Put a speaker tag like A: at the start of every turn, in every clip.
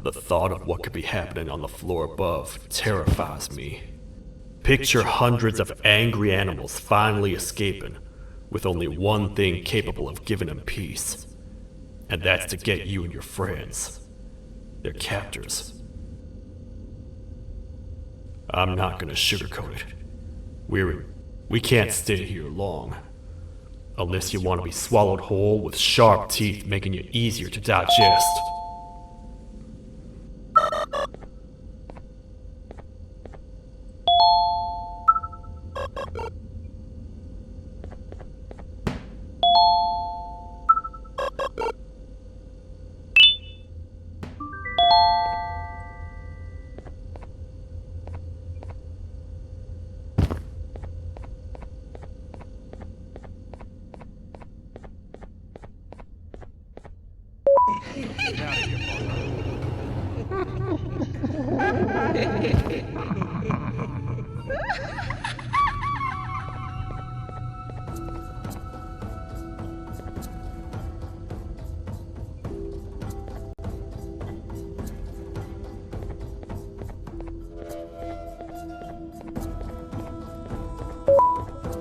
A: The thought of what could be happening on the floor above terrifies me. Picture hundreds of angry animals finally escaping, with only one thing capable of giving them peace. And that's to get you and your friends, their captors. I'm not gonna sugarcoat it. We can't stay here long. Unless you want to be swallowed whole with sharp teeth making you easier to digest.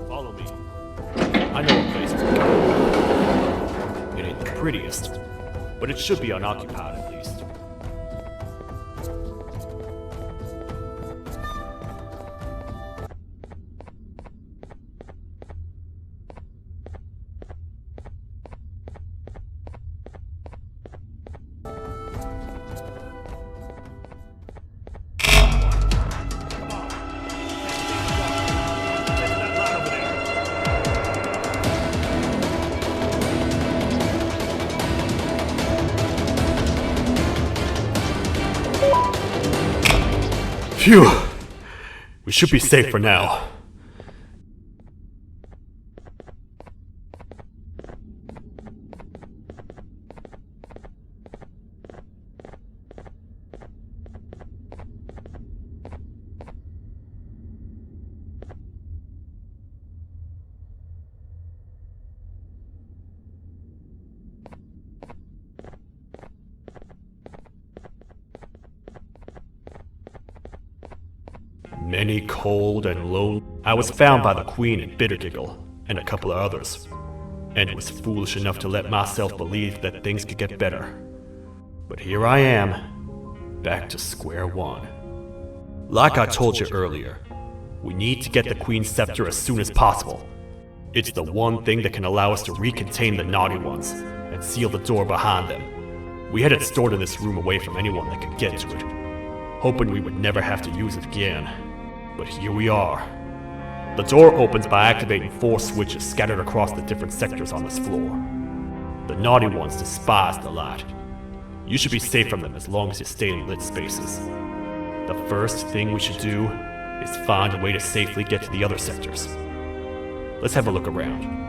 A: Follow me. I know a place for you. It ain't the prettiest, but it should be unoccupied at least. Phew! We should be safe for now. Many cold and lonely. I was found by the Queen and Bittergiggle, and a couple of others, and was foolish enough to let myself believe that things could get better. But here I am, back to square one. Like I told you earlier, we need to get the Queen's scepter as soon as possible. It's the one thing that can allow us to recontain the naughty ones and seal the door behind them. We had it stored in this room away from anyone that could get to it, hoping we would never have to use it again. But here we are. The door opens by activating 4 switches scattered across the different sectors on this floor. The naughty ones despise the light. You should be safe from them as long as you stay in lit spaces. The first thing we should do is find a way to safely get to the other sectors. Let's have a look around.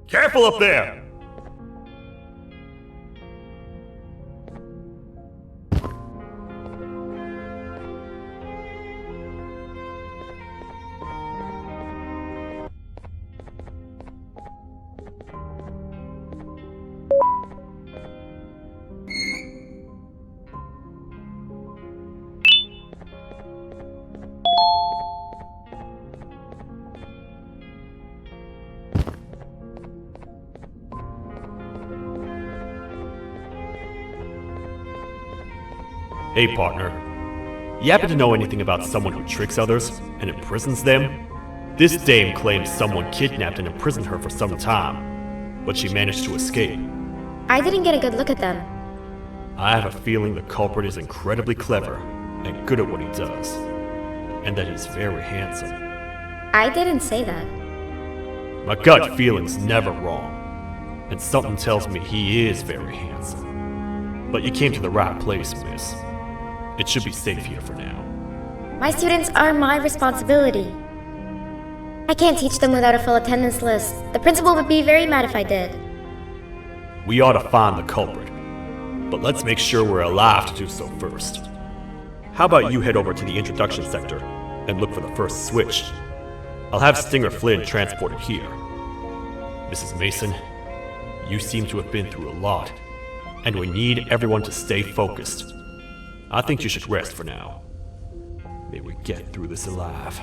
A: Careful up there! Hey partner, you happen to know anything about someone who tricks others and imprisons them? This dame claims someone kidnapped and imprisoned her for some time, but she managed to escape.
B: I didn't get a good look at them.
A: I have a feeling the culprit is incredibly clever and good at what he does, and that he's very handsome.
B: I didn't say that.
A: My gut feeling's never wrong, and something tells me he is very handsome. But you came to the right place, miss. It should be safe here for now.
B: My students are my responsibility. I can't teach them without a full attendance list. The principal would be very mad if I did.
A: We ought to find the culprit, but let's make sure we're alive to do so first. How about you head over to the introduction sector and look for the first switch? I'll have Stinger Flynn transported here. Mrs. Mason, you seem to have been through a lot, and we need everyone to stay focused. I think you should rest for now. May we get through this alive.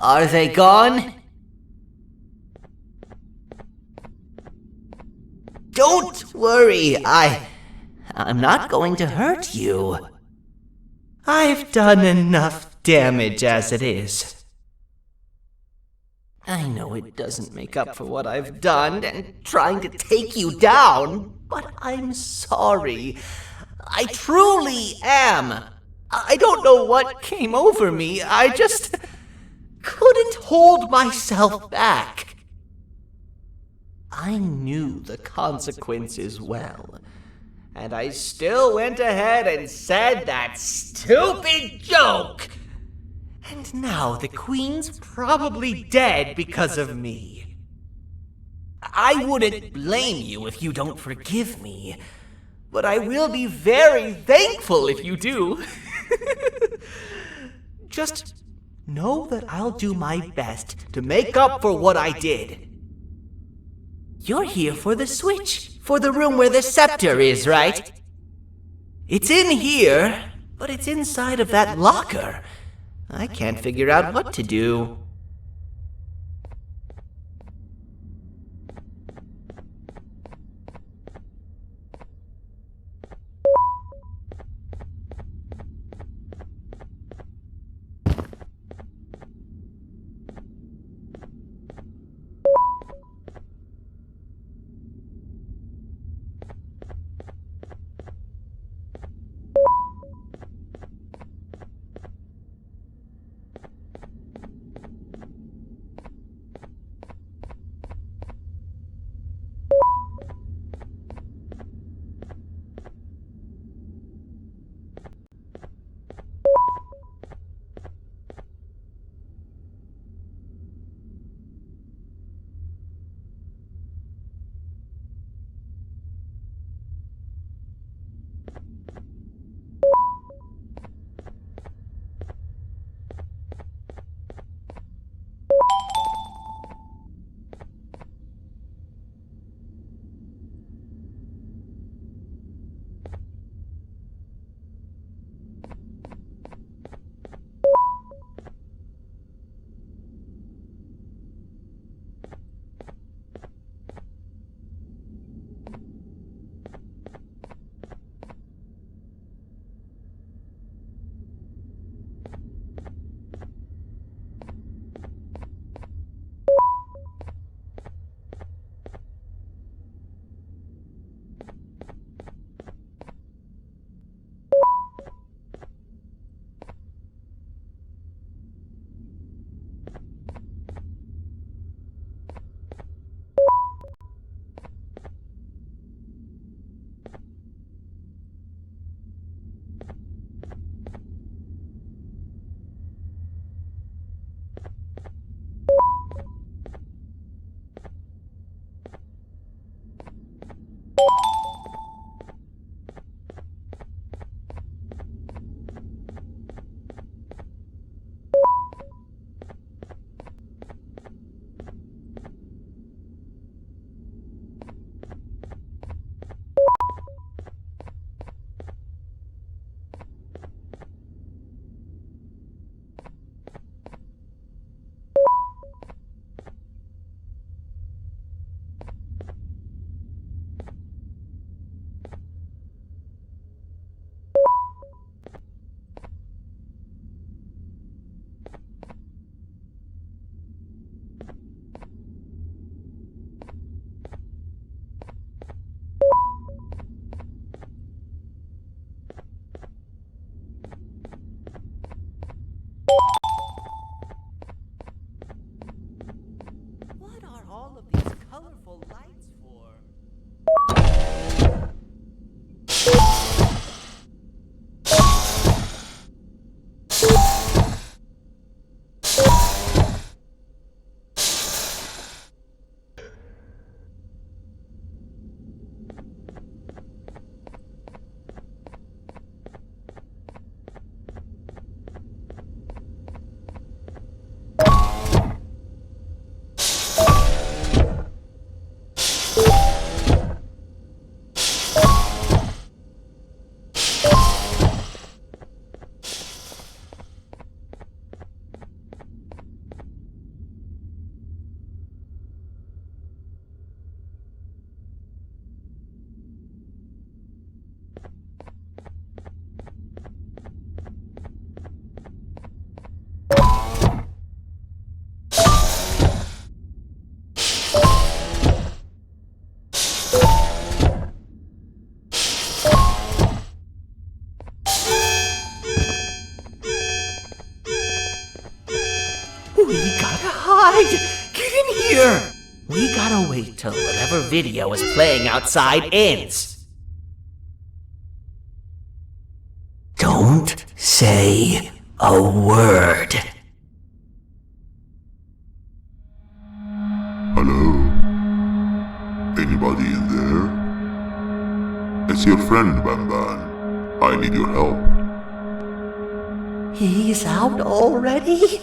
C: Are they gone? Don't worry, I'm not going to hurt you. I've done enough damage as it is. I know it doesn't make up for what I've done and trying to take you down, but I'm sorry. I truly am. I don't know what came over me. I just couldn't hold myself back. I knew the consequences well, and I still went ahead and said that stupid joke. And now the Queen's probably dead because of me. I wouldn't blame you if you don't forgive me, but I will be very thankful if you do. Just know that I'll do my best to make up for what I did. You're here for the switch, for the room where the scepter is, right? It's in here, but it's inside of that locker. I can't figure out what to do. hide! Get in here! We gotta wait till whatever video is playing outside ends. Don't say a word.
D: Hello? Anybody in there? It's your friend, Ban Ban. I need your help.
C: He's out already?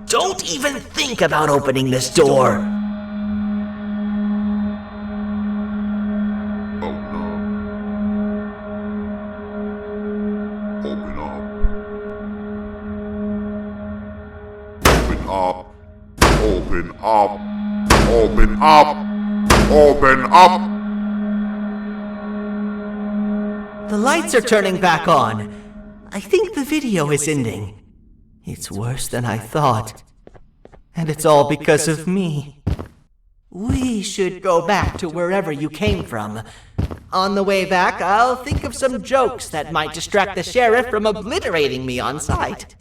C: Don't even think about opening this door.
D: Oh no. Open up. Open up. Open up. Open up. Open up.
C: The lights are turning back on. I think the video is ending. It's worse than I thought. And it's all because of me. We should go back to wherever you came from. On the way back, I'll think of some jokes that might distract the sheriff from obliterating me on sight.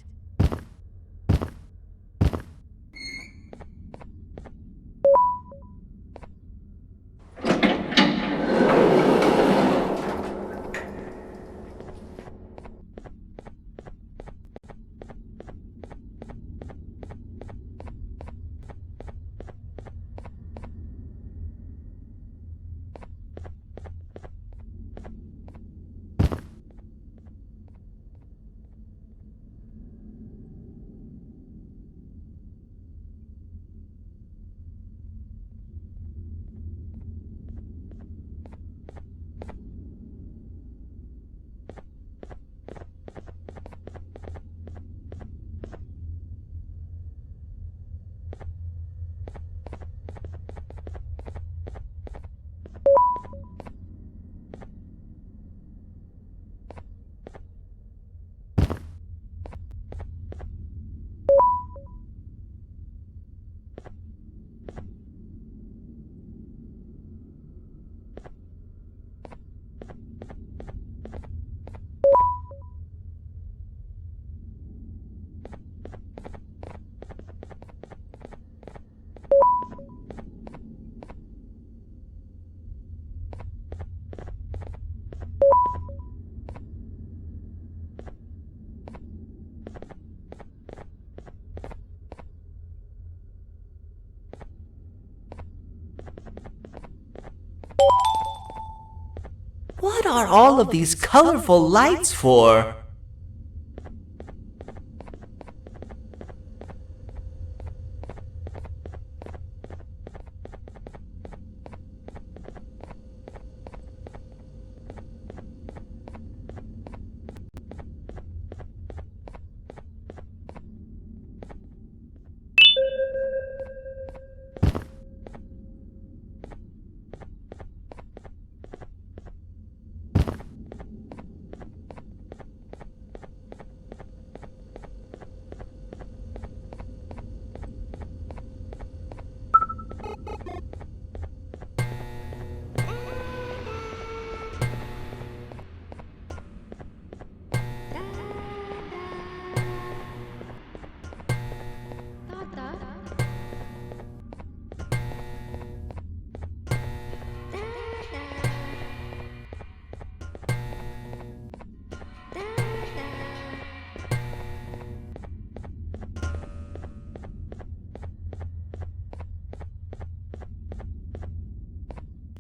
C: What are all of these colorful lights for?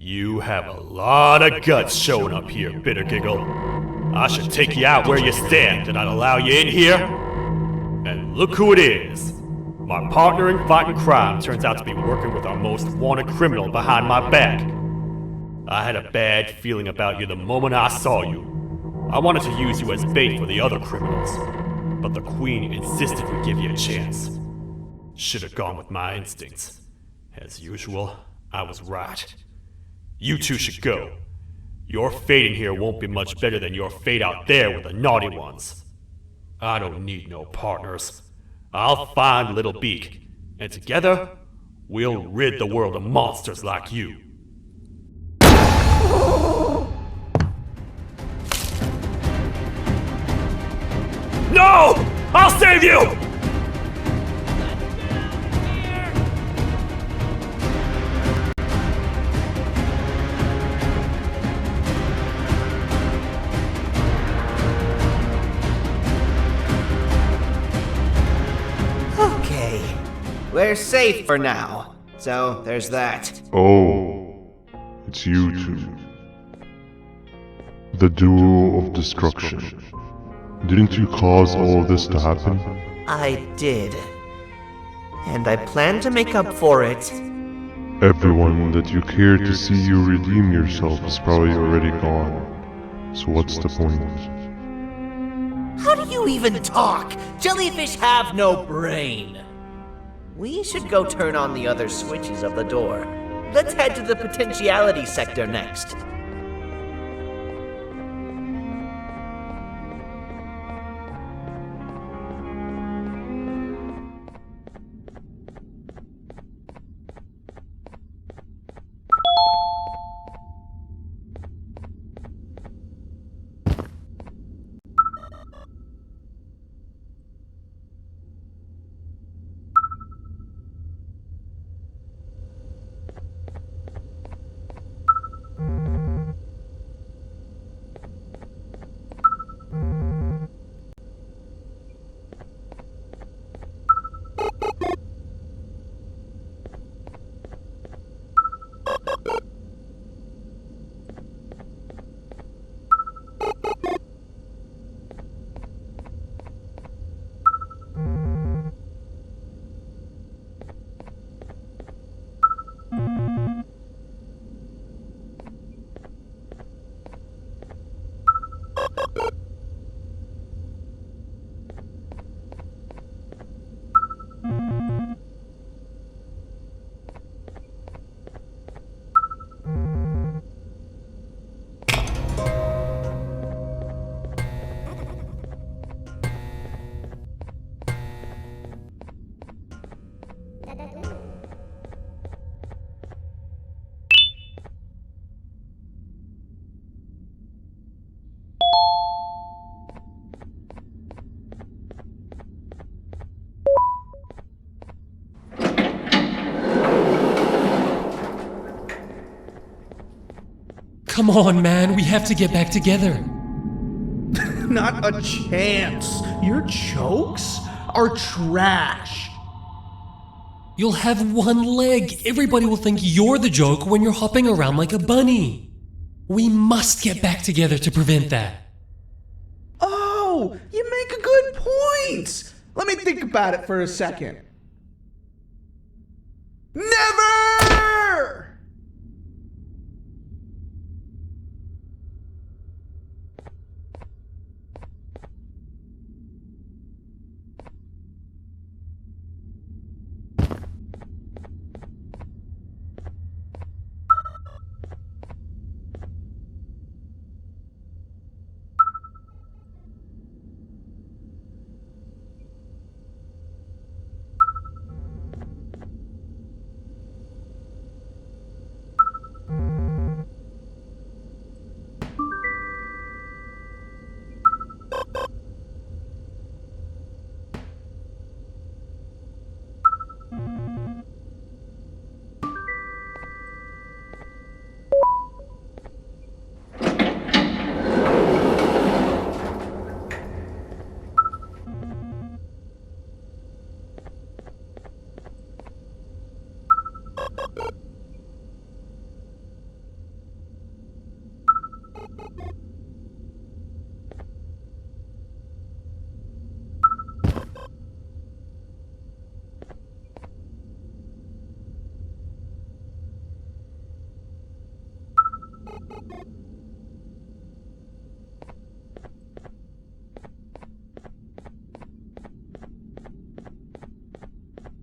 A: You have a lot of guts showing up here, Bitter Giggle. I should take you out where you stand and I'd allow you in here. And look who it is. My partner in fighting crime turns out to be working with our most wanted criminal behind my back. I had a bad feeling about you the moment I saw you. I wanted to use you as bait for the other criminals, but the Queen insisted we give you a chance. Should have gone with my instincts. As usual, I was right. You two should go. Your fate in here won't be much better than your fate out there with the naughty ones. I don't need no partners. I'll find Little Beak, and together, we'll rid the world of monsters like you. No! I'll save you!
C: we're safe for now. So, there's that.
D: Oh, it's you two. The duo of destruction. Didn't you cause all this to happen?
C: I did. And I plan to make up for it.
D: Everyone that you care to see you redeem yourself is probably already gone. So what's the point?
C: How do you even talk? Jellyfish have no brain. We should go turn on the other switches of the door. Let's head to the potentiality sector next.
E: Come on, man, we have to get back together.
F: Not a chance. Your jokes are trash.
E: You'll have one leg. Everybody will think you're the joke when you're hopping around like a bunny. We must get back together to prevent that.
F: Oh, you make a good point. Let me think about it for a second. Never!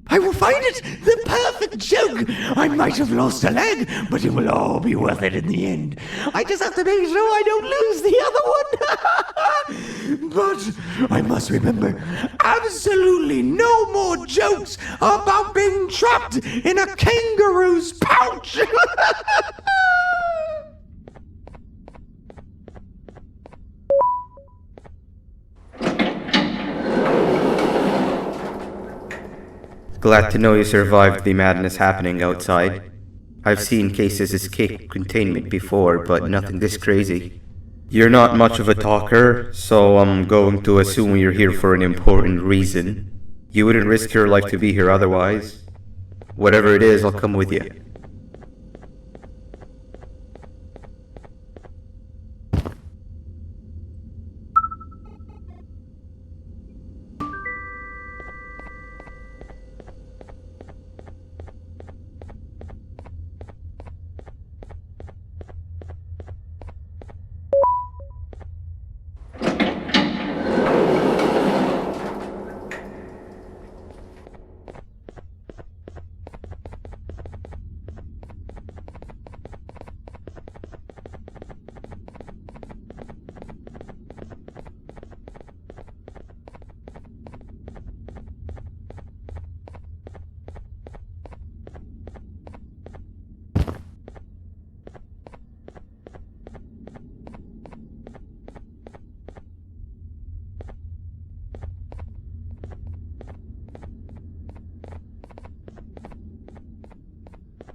G: I will find it! The perfect joke! I might have lost a leg, but it will all be worth it in the end. I just have to make sure I don't lose the other one. But I must remember, absolutely no more jokes about being trapped in a kangaroo's pouch!
H: Glad to know you survived the madness happening outside. I've seen cases escape containment before, but nothing this crazy. You're not much of a talker, so I'm going to assume you're here for an important reason. You wouldn't risk your life to be here otherwise. Whatever it is, I'll come with you.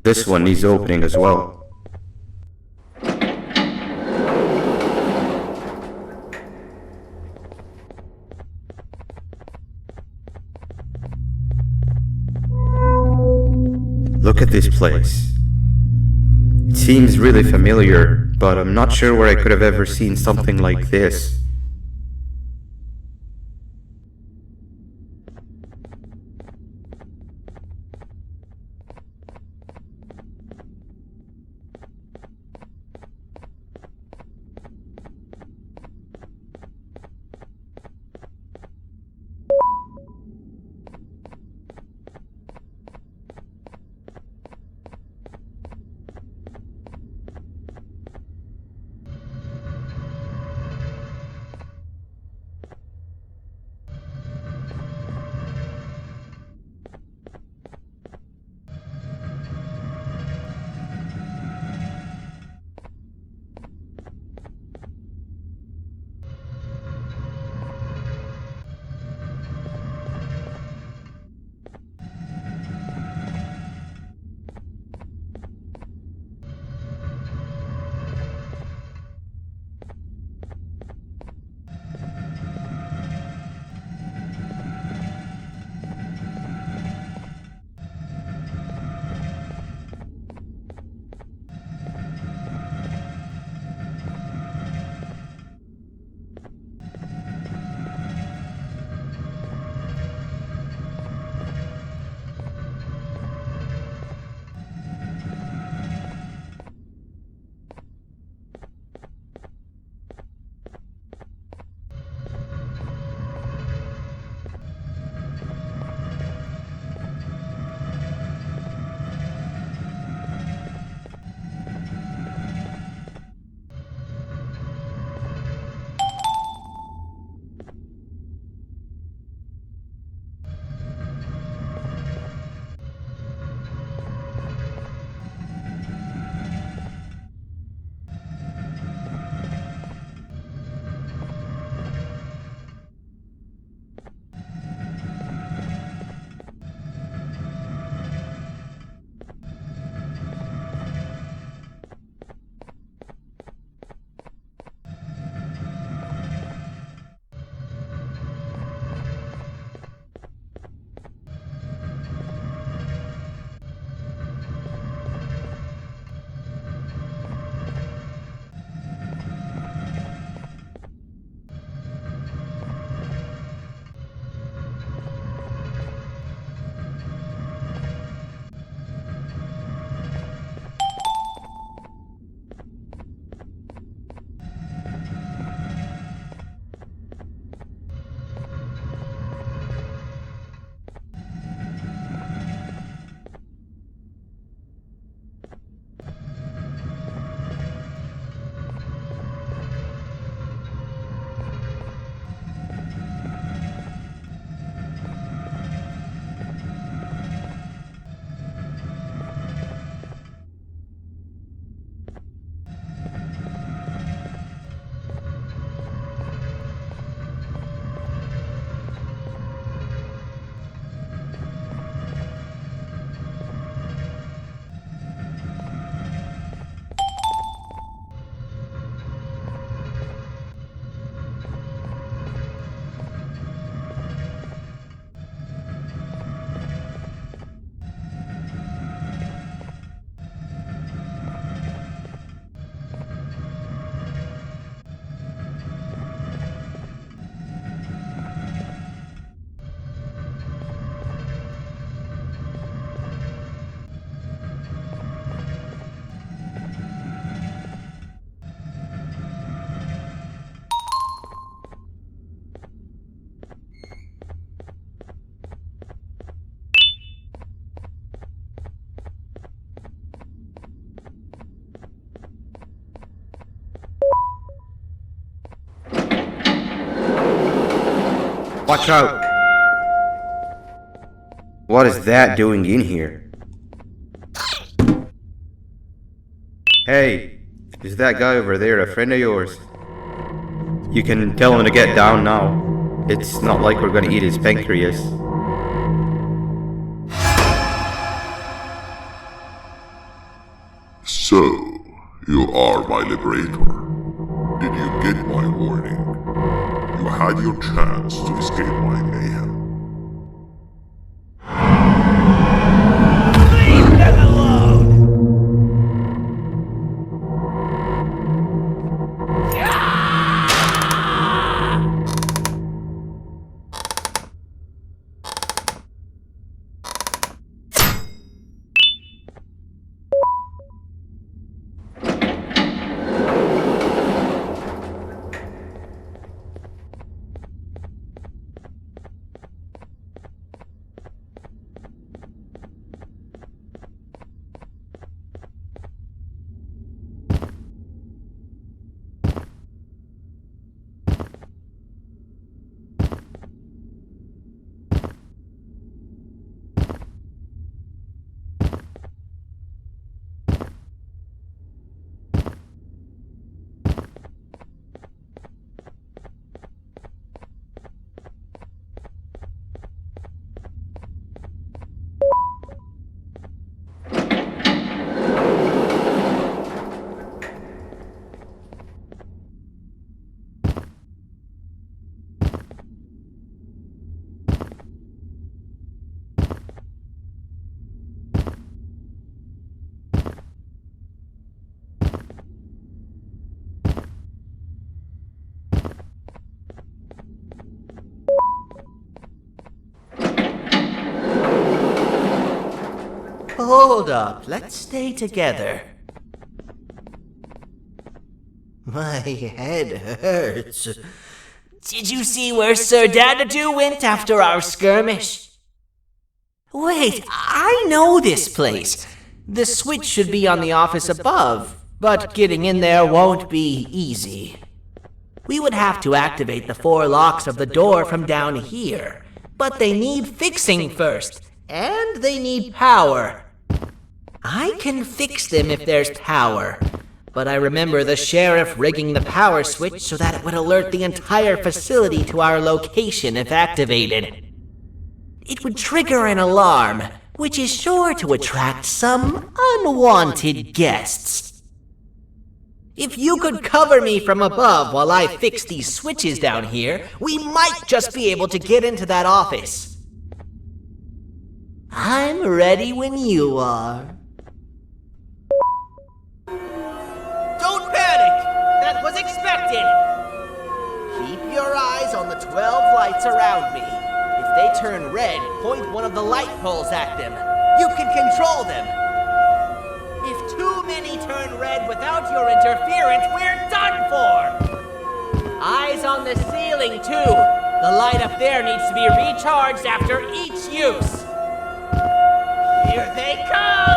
H: This one needs opening as well. Look at this place. It seems really familiar, but I'm not sure where I could have ever seen something like this. Watch out! What is that doing in here? Hey, is that guy over there a friend of yours? You can tell him to get down now. It's not like we're gonna eat his pancreas.
I: So, you are my liberator. Did you get my warning? You had your chance to escape my mayhem.
C: Leave them alone! Hold up, let's stay together. My head hurts. Did you see where Sir Dadadoo went after our skirmish? Wait, I know this place. The switch should be on the office above, but getting in there won't be easy. We would have to activate the 4 locks of the door from down here, but they need fixing first, and they need power. I can fix them if there's power, but I remember the sheriff rigging the power switch so that it would alert the entire facility to our location if activated. It would trigger an alarm, which is sure to attract some unwanted guests. If you could cover me from above while I fix these switches down here, we might just be able to get into that office. I'm ready when you are. Don't panic! That was expected! Keep your eyes on the 12 lights around me. If they turn red, point one of the light poles at them. You can control them. If too many turn red without your interference, we're done for! Eyes on the ceiling, too. The light up there needs to be recharged after each use. Here they come!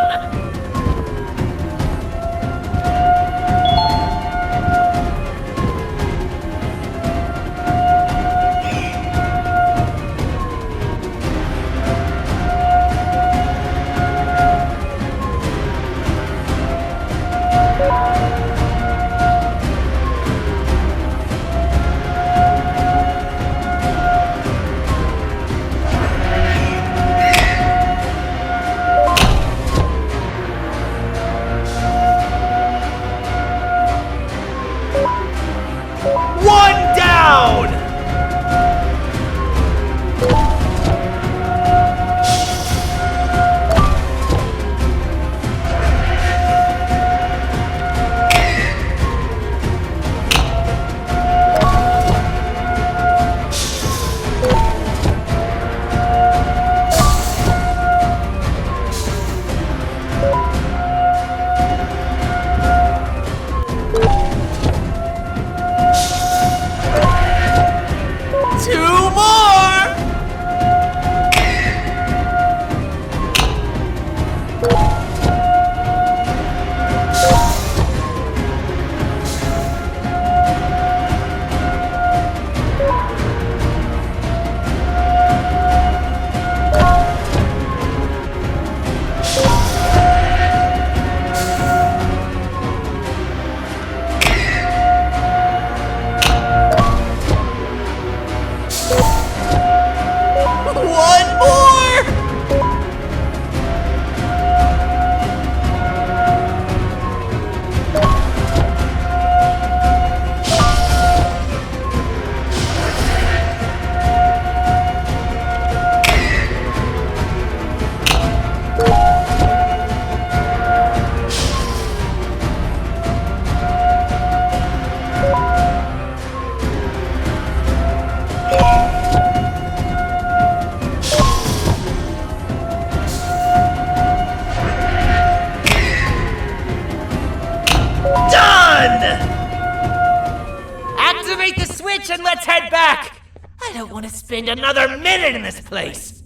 C: spend another minute in this place!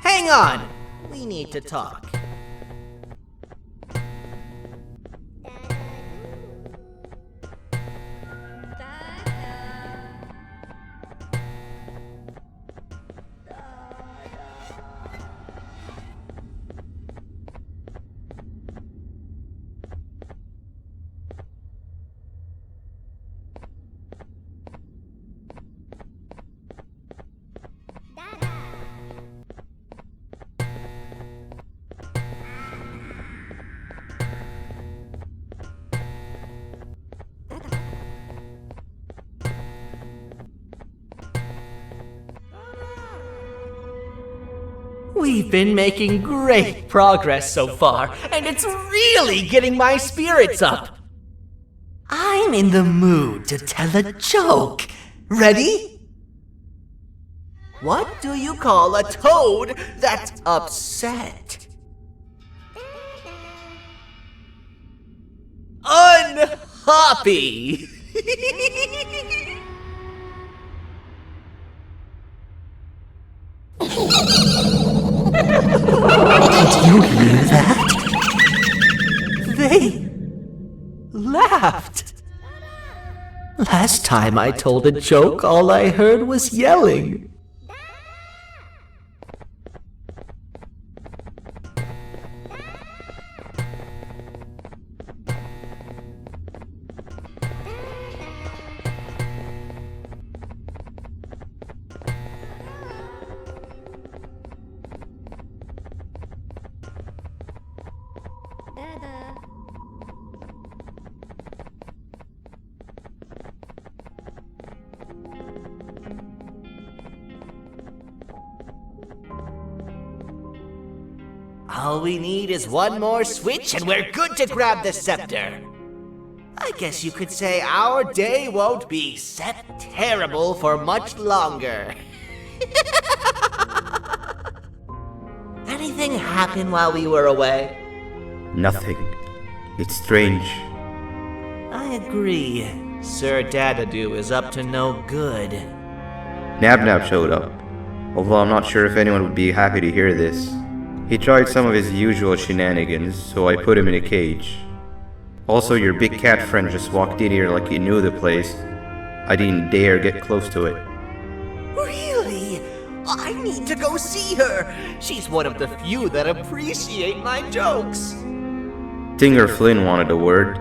C: Hang on! We need to talk. We've been making great progress so far, and it's really getting my spirits up. I'm in the mood to tell a joke. Ready? What do you call a toad that's upset? Unhappy! Did you hear that? They laughed. Last time I told a joke, all I heard was yelling. All we need is one more switch and we're good to grab the scepter. I guess you could say our day won't be terrible for much longer. Anything happen while we were away?
H: Nothing. It's strange.
C: I agree. Sir Dadadoo is up to no good.
H: Nab showed up, although I'm not sure if anyone would be happy to hear this. He tried some of his usual shenanigans, so I put him in a cage. Also, your big cat friend just walked in here like he knew the place. I didn't dare get close to it.
C: Really? I need to go see her. She's one of the few that appreciate my jokes.
H: Stinger Flynn wanted a word.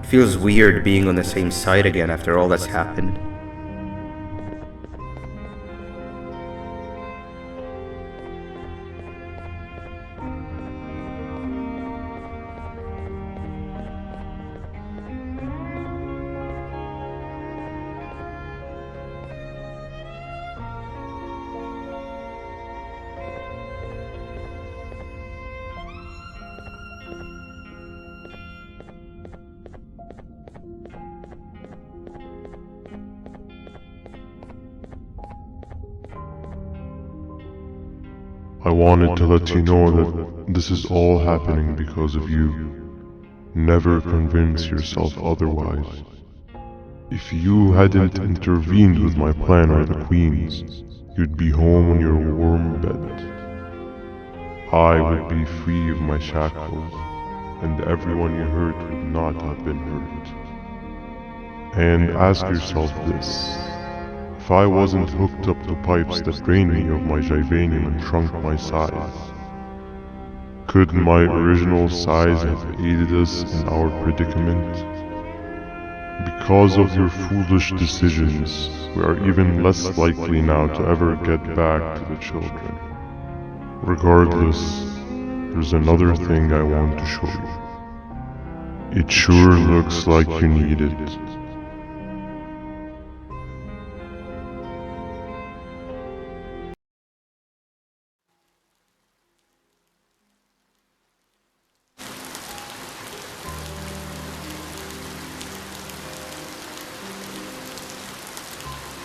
H: Feels weird being on the same side again after all that's happened.
D: I wanted to let you know that this is all happening because of you. Never convince yourself otherwise. If you hadn't intervened with my plan or the Queen's, you'd be home on your warm bed. I would be free of my shackles, and everyone you hurt would not have been hurt. And ask yourself this. If I wasn't hooked up to pipes that drained me of my Givanium and shrunk my size, could my original size have aided us in our predicament? Because of your foolish decisions, we are even less likely now to ever get back to the children. Regardless, there's another thing I want to show you. It sure looks like you need it.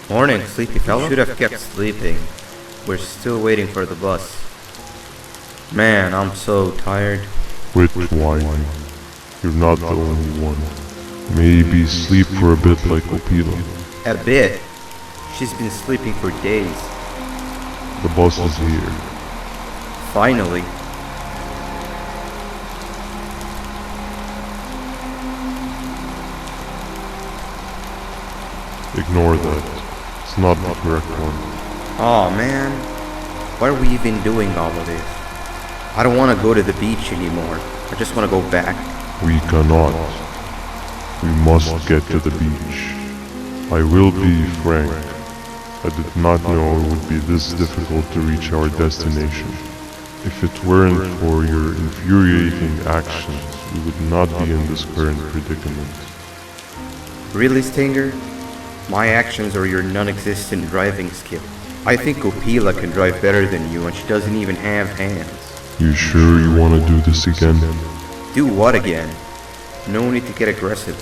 H: Morning, sleepy fellow. Should have kept sleeping. We're still waiting for the bus. Man, I'm so tired.
D: Quit whining. You're not the only one. Maybe sleep for a bit like Opila.
H: A bit. She's been sleeping for days.
D: The bus is here.
H: Finally.
D: Ignore that. It's not the correct one.
H: Aw, man. Why are we even doing all of this? I don't want to go to the beach anymore. I just want to go back.
D: We cannot. We must get to the beach. I will be frank. I did not know it would be this difficult to reach our destination. If it weren't for your infuriating actions, we would not be in this current predicament.
H: Really, Stinger? My actions are your non-existent driving skill. I think Opila can drive better than you and she doesn't even have hands.
D: You sure you want to do this again?
H: Do what again? No need to get aggressive.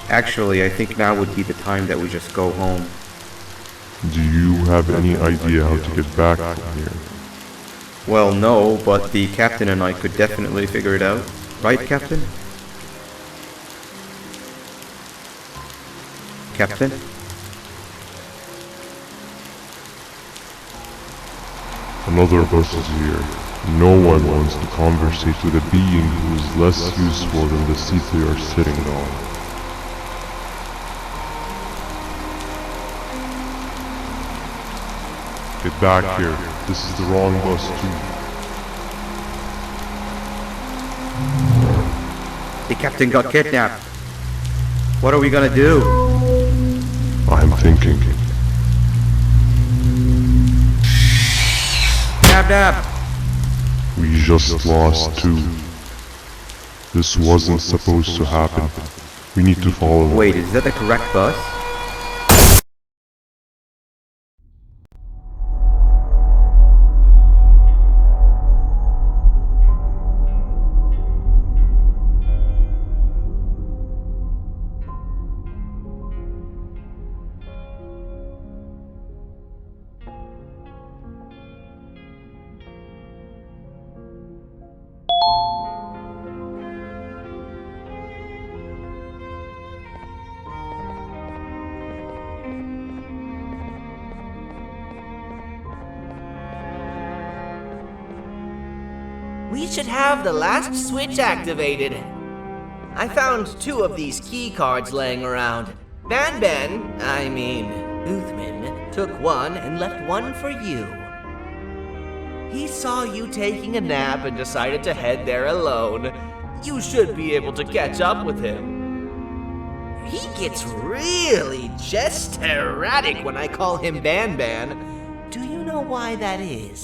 H: Actually, I think now would be the time that we just go home.
D: Do you have any idea how to get back from here?
H: Well, no, but the captain and I could definitely figure it out. Right, Captain? Captain?
D: Another bus is here. No one wants to conversate with a being who is less useful than the seat they are sitting on. Get back here. This is the wrong bus too.
H: The captain got kidnapped. What are we gonna do?
D: I'm thinking.
H: Nab!
D: We just lost two. This wasn't supposed to happen. We need to follow them.
H: Wait, is that the correct bus?
C: we should have the last switch activated. I found 2 of these key cards laying around. Uthman, took one and left one for you. He saw you taking a nap and decided to head there alone. You should be able to catch up with him. He gets really just erratic when I call him Ban Ban. Do you know why that is?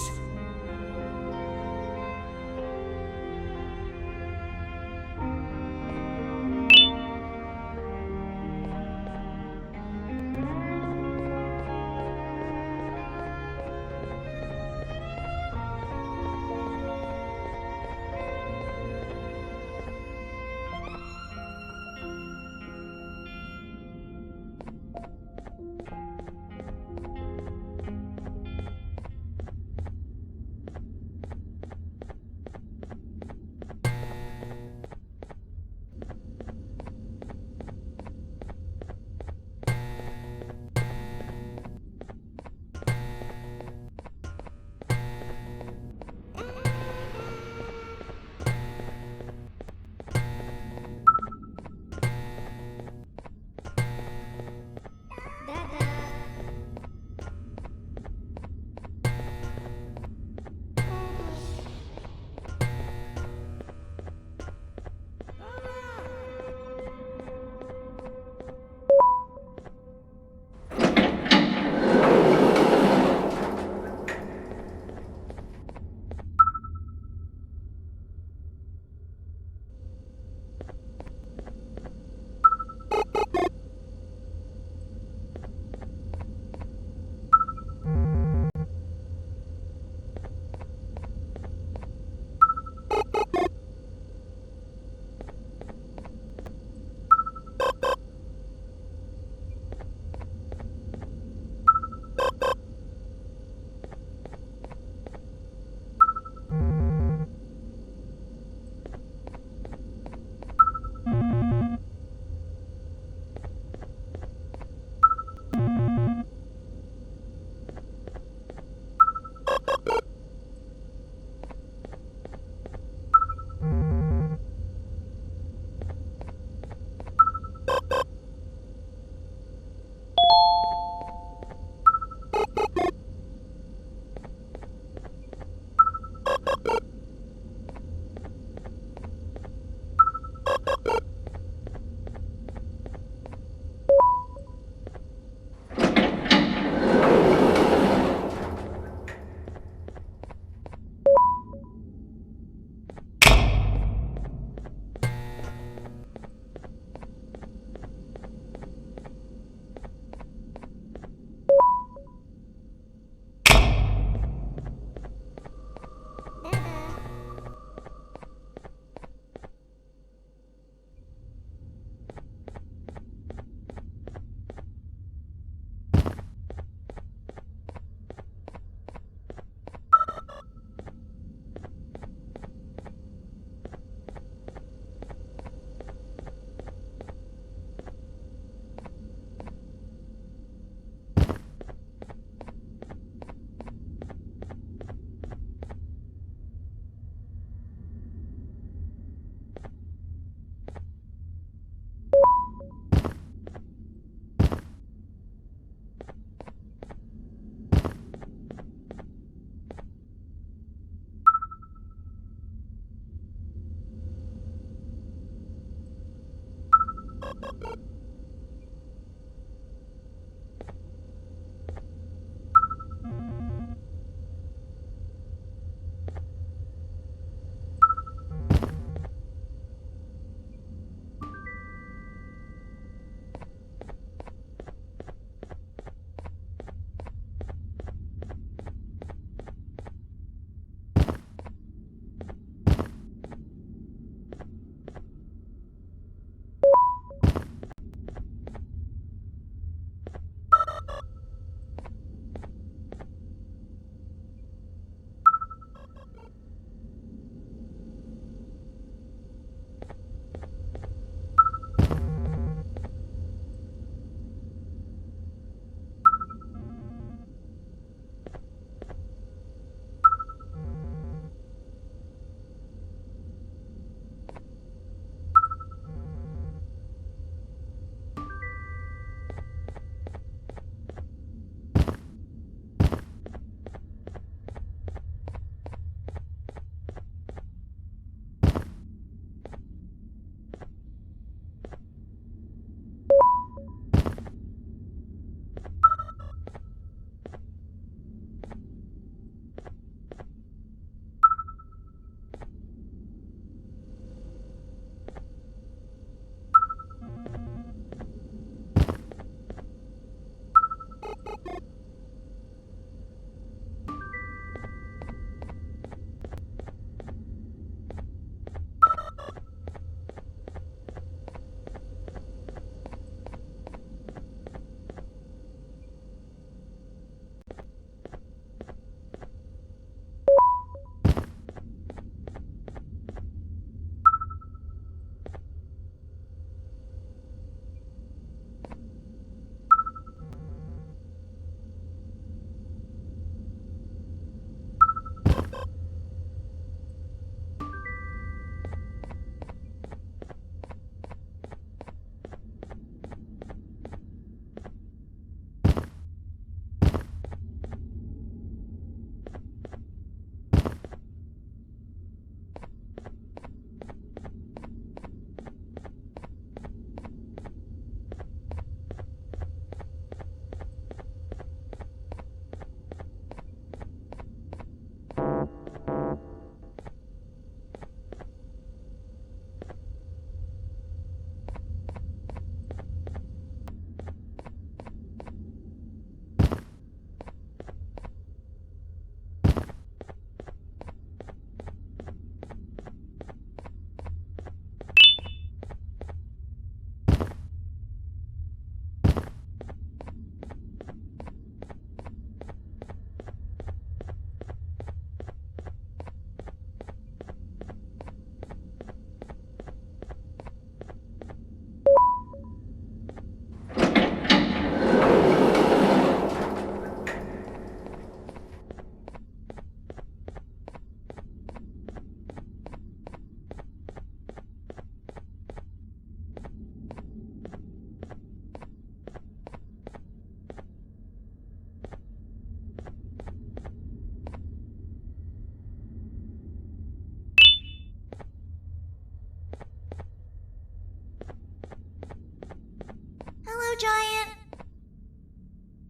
J: giant.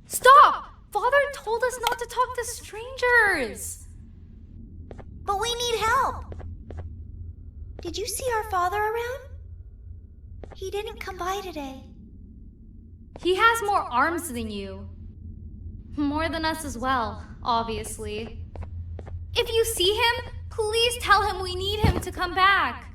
K: Stop! Father told us not to talk to strangers.
J: But we need help. Did you see our father around? He didn't come by today.
K: He has more arms than you. More than us as well, obviously. If you see him, please tell him we need him to come back.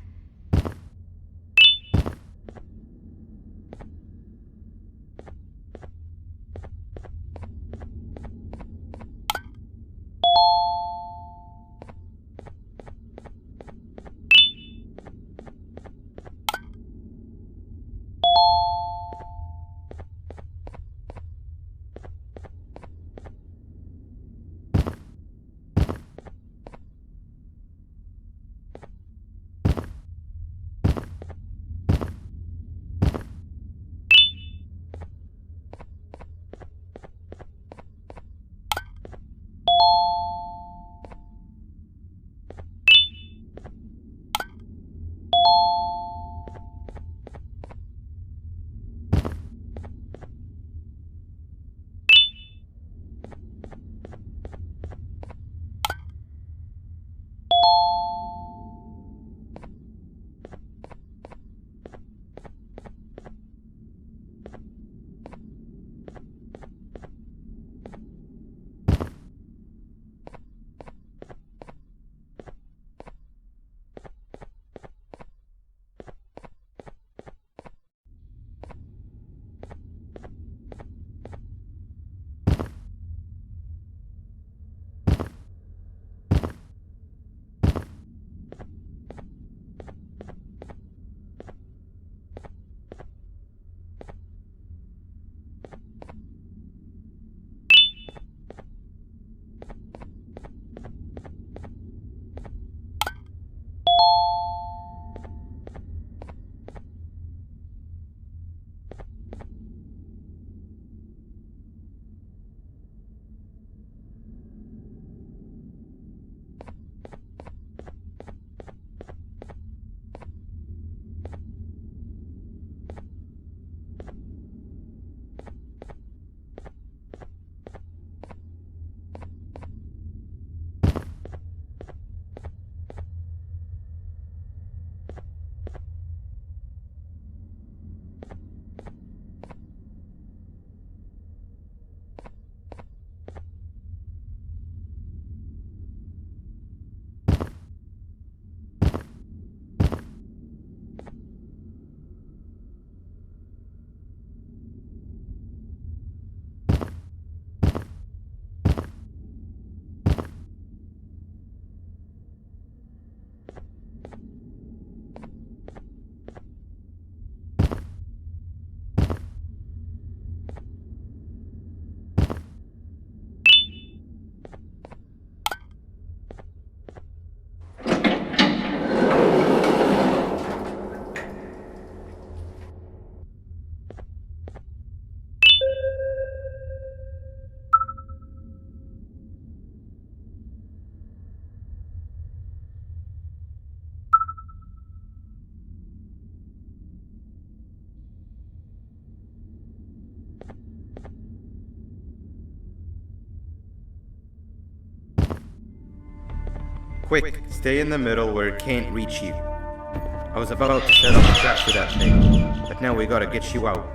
H: Quick, stay in the middle where it can't reach you. I was about to set up a trap for that thing, but now we gotta get you out.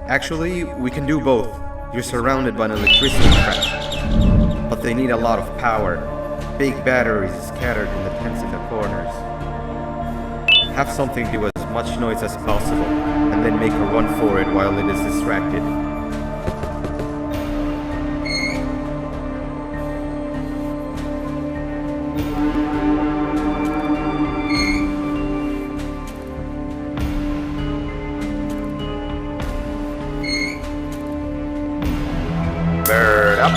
H: Actually, we can do both. You're surrounded by an electricity trap, but they need a lot of power. Big batteries scattered in the tents in the corners. Have something do as much noise as possible, and then make a run for it while it is distracted. Bird up.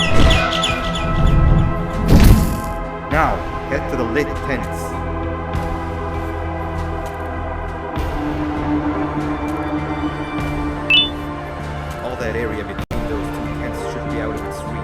H: Now, head to the lit tents. All that area between those two tents should be out of its reach.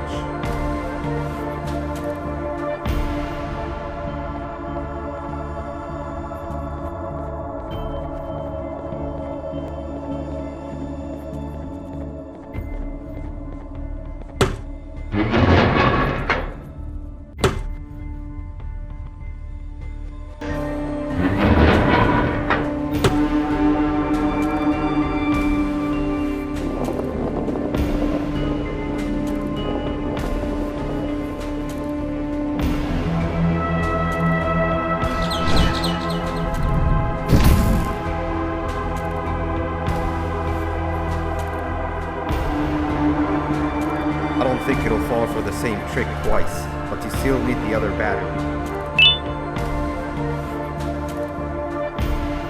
H: don't think it'll fall for the same trick twice, but you still need the other battery.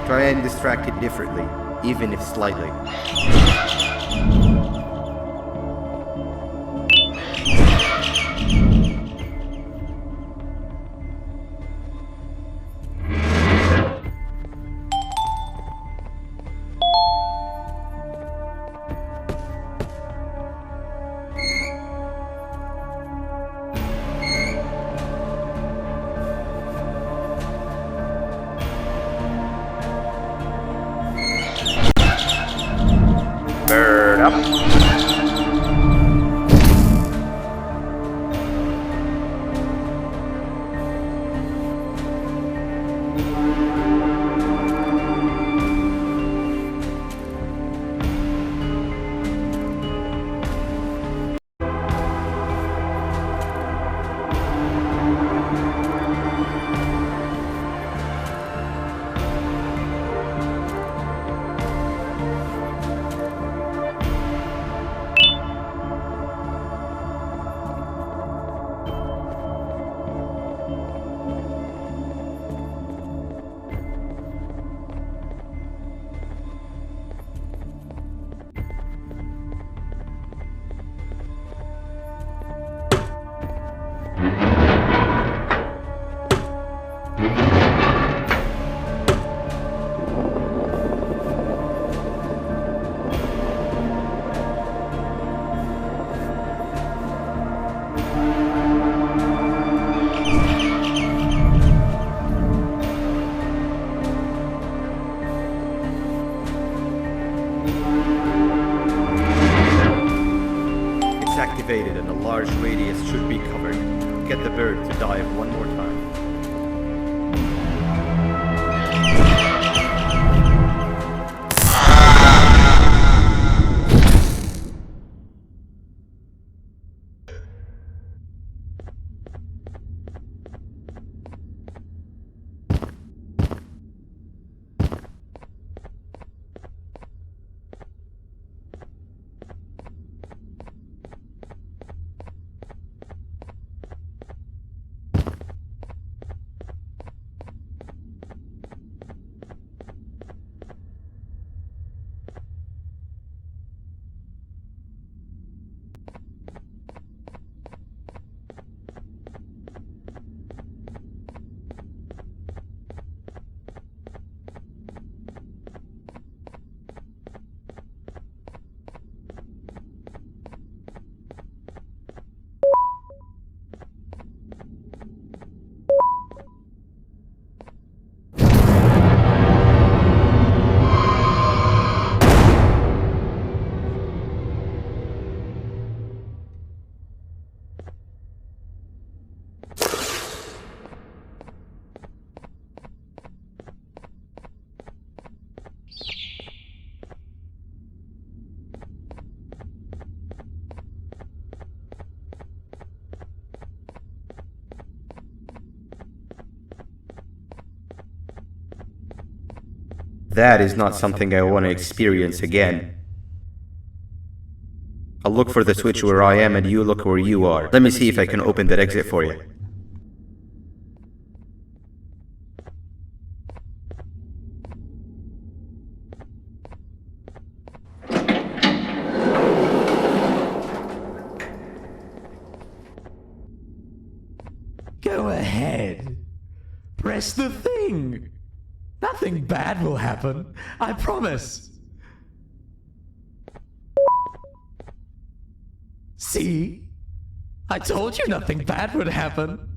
H: Try and distract it differently, even if slightly. Bird up. Activated and a large radius should be covered. Get the bird to dive one more time. That is not something I want to experience again. I'll look for the switch where I am and you look where you are. Let me see if I can open that exit for you.
G: Go ahead. Press the thing. Nothing bad will happen. I promise. See? I told you nothing bad would happen.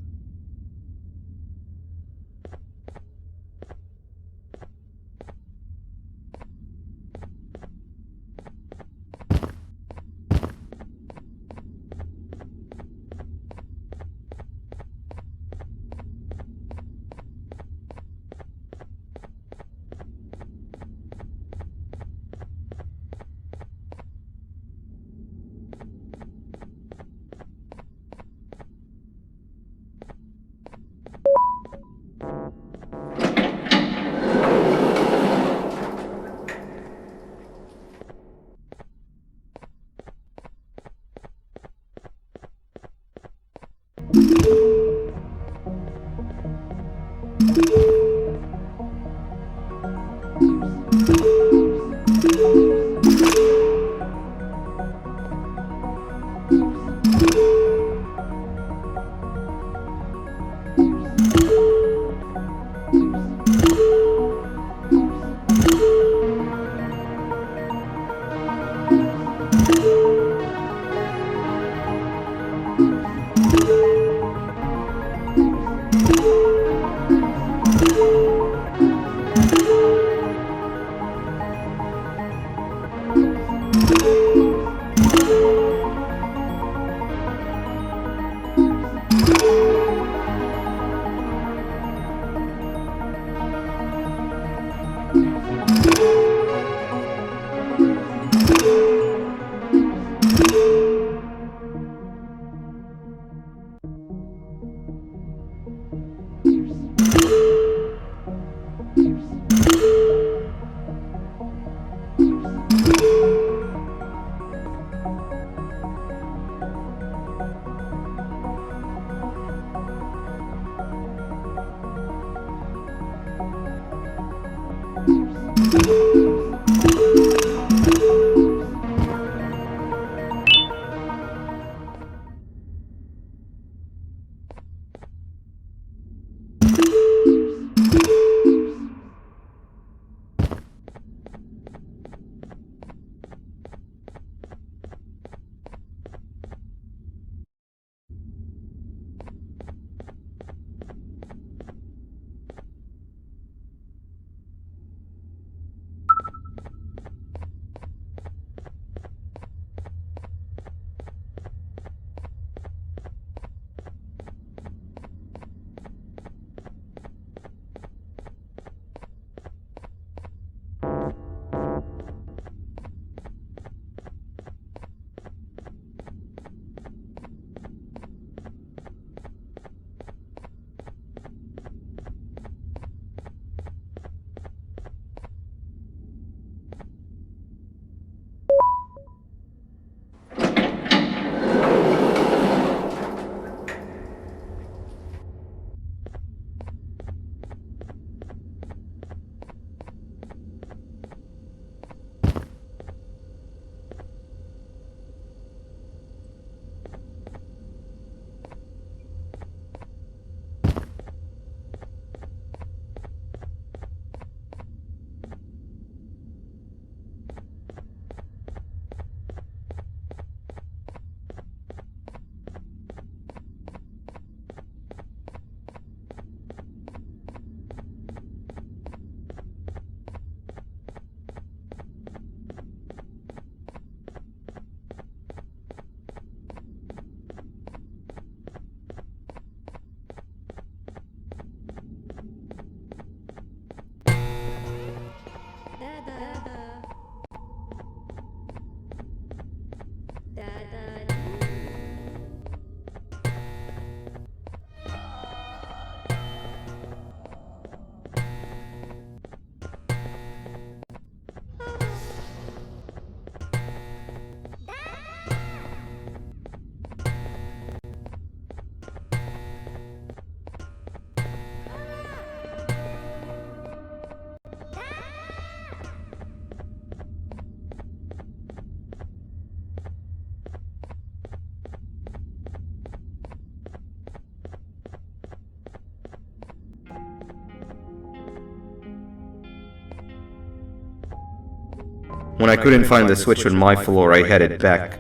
H: When I couldn't find the switch on my floor, I headed back.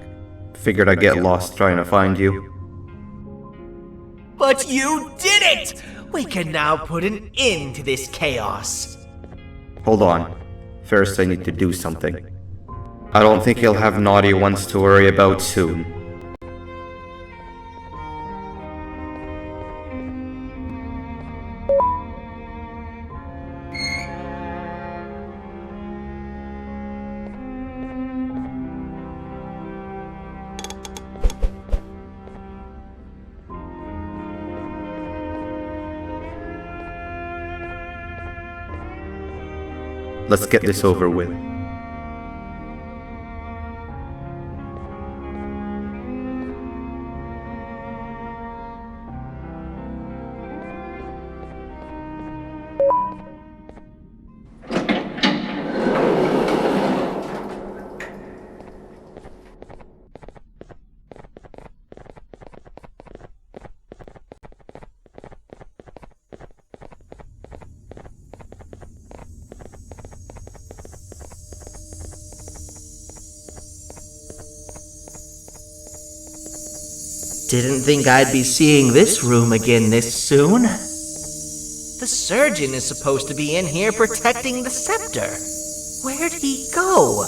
H: Figured I'd get lost trying to find you.
C: But you did it! We can now put an end to this chaos.
H: Hold on. First I need to do something. I don't think he'll have naughty ones to worry about soon. Let's get this over with.
C: Didn't think I'd be seeing this room again this soon. The surgeon is supposed to be in here protecting the scepter. Where'd he go?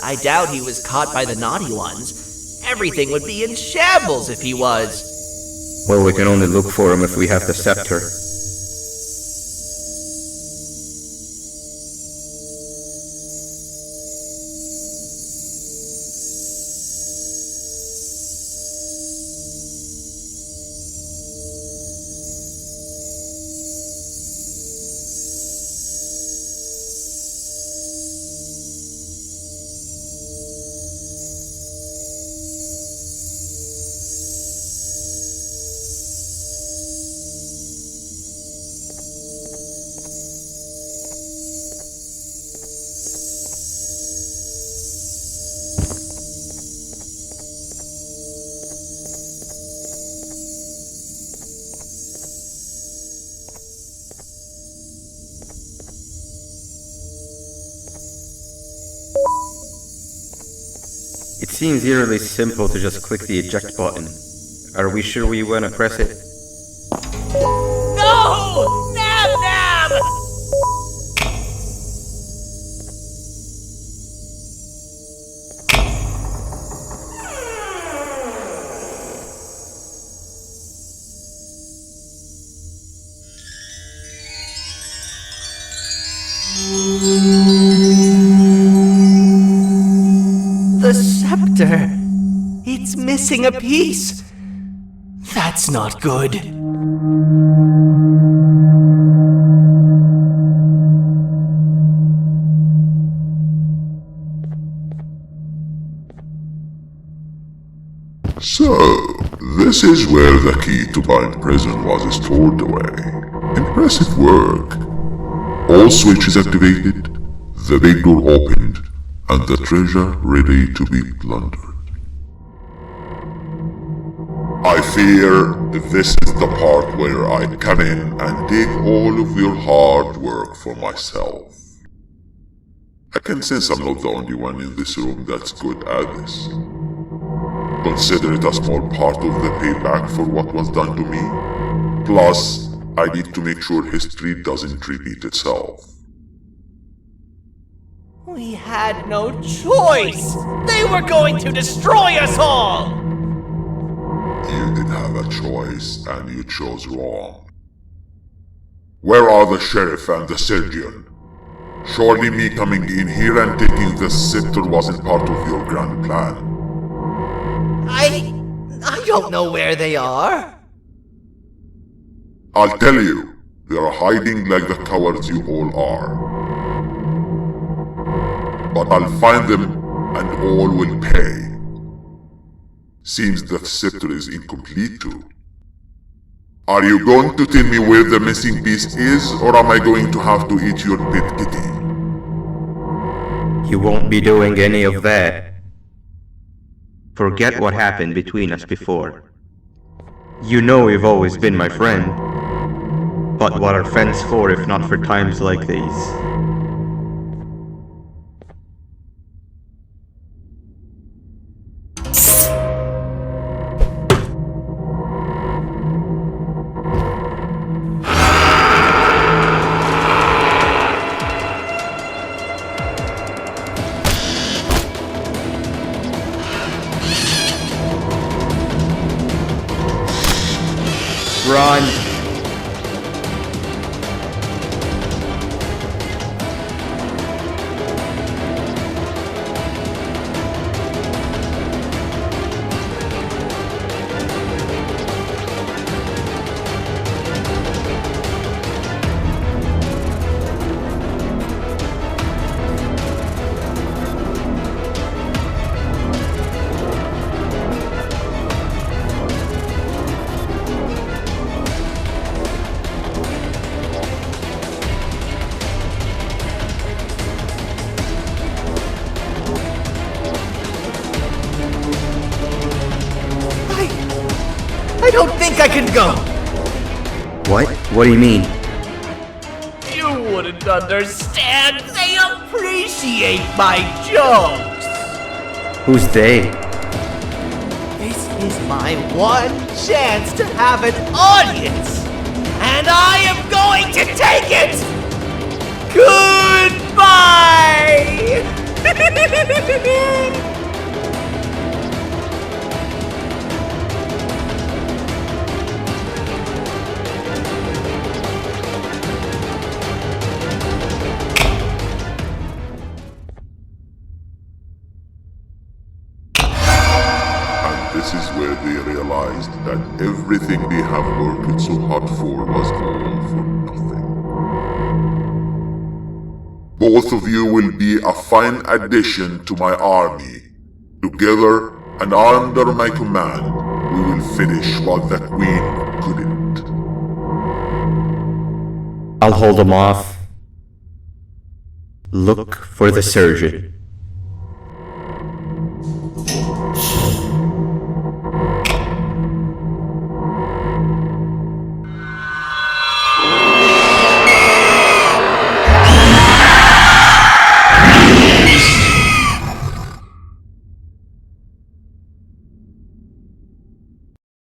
C: I doubt he was caught by the naughty ones. Everything would be in shambles if he was.
H: Well, we can only look for him if we have the scepter. It seems eerily simple to just click the eject button. Are we sure we want to press it?
C: No! Nab Nab! The scepter. It's missing a piece. That's not good.
I: So, this is where the key to my prison was stored away. Impressive work. All switches activated, the big door opened, and the treasure ready to be plundered. I fear this is the part where I come in and take all of your hard work for myself. I can sense I'm not the only one in this room that's good at this. Consider it a small part of the payback for what was done to me. Plus, I need to make sure history doesn't repeat itself.
C: We had no choice! They were going to destroy us all!
I: You did have a choice, and you chose wrong. Where are the sheriff and the surgeon? Surely me coming in here and taking the scepter wasn't part of your grand plan.
C: I don't know where they are.
I: I'll tell you, they are hiding like the cowards you all are. But I'll find them, and all will pay. Seems the scepter is incomplete too. Are you going to tell me where the missing piece is, or am I going to have to eat your pet kitty?
H: You won't be doing any of that. Forget what happened between us before. You know you've always been my friend. But what are friends for if not for times like these? Run!
C: I don't think I can go.
H: What? What do you mean?
C: You wouldn't understand. They appreciate my jokes.
H: Who's they?
C: They This is my one chance to have an audience, and I am going to take it! Goodbye!
I: This is where they realized that everything they have worked so hard for was all for nothing. Both of you will be a fine addition to my army. Together and under my command, we will finish what the Queen couldn't.
H: I'll hold him off. Look for the surgeon.